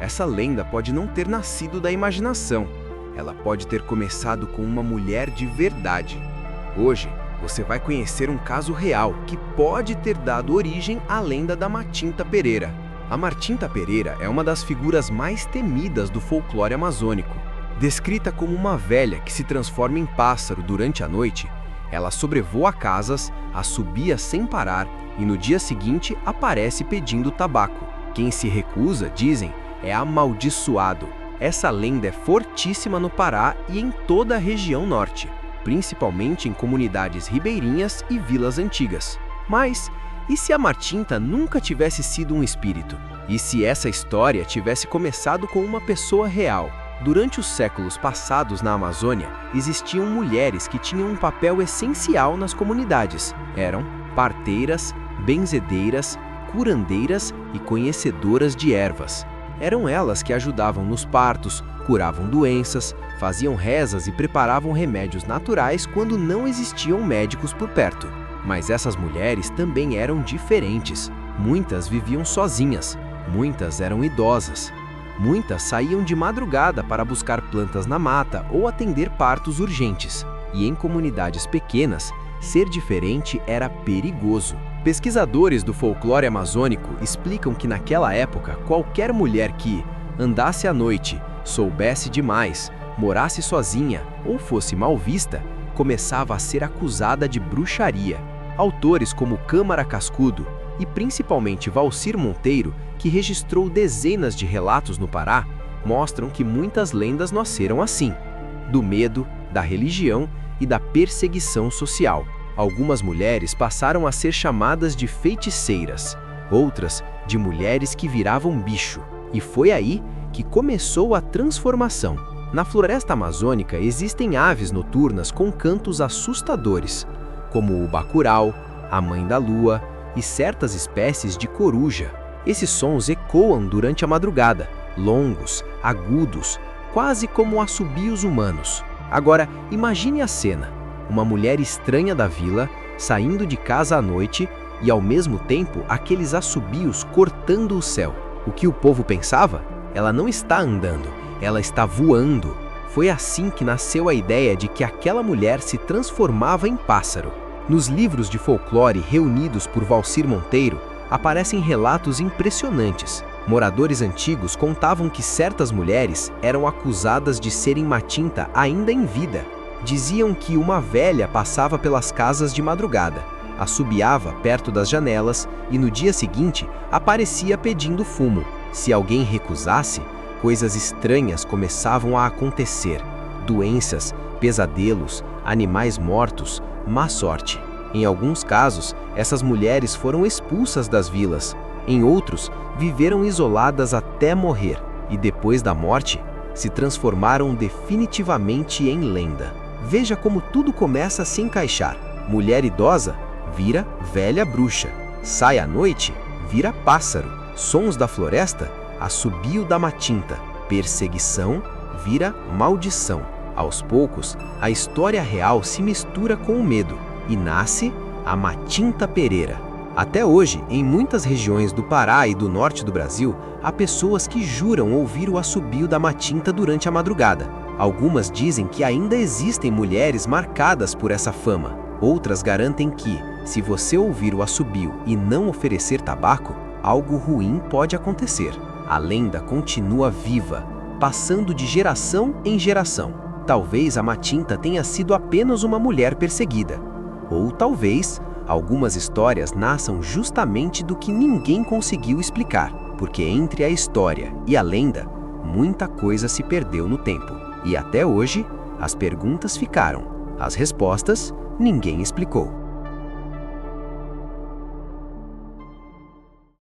Essa lenda pode não ter nascido da imaginação. Ela pode ter começado com uma mulher de verdade. Hoje, você vai conhecer um caso real que pode ter dado origem à lenda da Matinta Pereira. A Matinta Pereira é uma das figuras mais temidas do folclore amazônico. Descrita como uma velha que se transforma em pássaro durante a noite, ela sobrevoa casas, assobia sem parar e no dia seguinte aparece pedindo tabaco. Quem se recusa, dizem, é amaldiçoado. Essa lenda é fortíssima no Pará e em toda a região norte, principalmente em comunidades ribeirinhas e vilas antigas. Mas, e se a Matinta nunca tivesse sido um espírito? E se essa história tivesse começado com uma pessoa real? Durante os séculos passados na Amazônia, existiam mulheres que tinham um papel essencial nas comunidades. Eram parteiras, benzedeiras, curandeiras e conhecedoras de ervas. Eram elas que ajudavam nos partos, curavam doenças, faziam rezas e preparavam remédios naturais quando não existiam médicos por perto. Mas essas mulheres também eram diferentes. Muitas viviam sozinhas, muitas eram idosas. Muitas saíam de madrugada para buscar plantas na mata ou atender partos urgentes. E em comunidades pequenas, ser diferente era perigoso. Pesquisadores do folclore amazônico explicam que naquela época, qualquer mulher que andasse à noite, soubesse demais, morasse sozinha ou fosse mal vista, começava a ser acusada de bruxaria. Autores como Câmara Cascudo e principalmente Valcir Monteiro, que registrou dezenas de relatos no Pará, mostram que muitas lendas nasceram assim, do medo, da religião e da perseguição social. Algumas mulheres passaram a ser chamadas de feiticeiras, outras de mulheres que viravam bicho. E foi aí que começou a transformação. Na floresta amazônica existem aves noturnas com cantos assustadores, como o bacurau, a mãe da lua e certas espécies de coruja. Esses sons ecoam durante a madrugada, longos, agudos, quase como assobios humanos. Agora, imagine a cena. Uma mulher estranha da vila, saindo de casa à noite e, ao mesmo tempo, aqueles assobios cortando o céu. O que o povo pensava? Ela não está andando, ela está voando. Foi assim que nasceu a ideia de que aquela mulher se transformava em pássaro. Nos livros de folclore reunidos por Valcir Monteiro, aparecem relatos impressionantes. Moradores antigos contavam que certas mulheres eram acusadas de serem Matinta ainda em vida. Diziam que uma velha passava pelas casas de madrugada, assobiava perto das janelas e no dia seguinte aparecia pedindo fumo. Se alguém recusasse, coisas estranhas começavam a acontecer. Doenças, pesadelos, animais mortos, má sorte. Em alguns casos, essas mulheres foram expulsas das vilas. Em outros, viveram isoladas até morrer e depois da morte, se transformaram definitivamente em lenda. Veja como tudo começa a se encaixar. Mulher idosa vira velha bruxa. Sai à noite, vira pássaro. Sons da floresta, assobio da Matinta. Perseguição vira maldição. Aos poucos, a história real se mistura com o medo e nasce a Matinta Pereira. Até hoje, em muitas regiões do Pará e do norte do Brasil, há pessoas que juram ouvir o assobio da Matinta durante a madrugada. Algumas dizem que ainda existem mulheres marcadas por essa fama. Outras garantem que, se você ouvir o assobio e não oferecer tabaco, algo ruim pode acontecer. A lenda continua viva, passando de geração em geração. Talvez a Matinta tenha sido apenas uma mulher perseguida. Ou talvez algumas histórias nasçam justamente do que ninguém conseguiu explicar, porque entre a história e a lenda, muita coisa se perdeu no tempo. E até hoje, as perguntas ficaram. As respostas, ninguém explicou.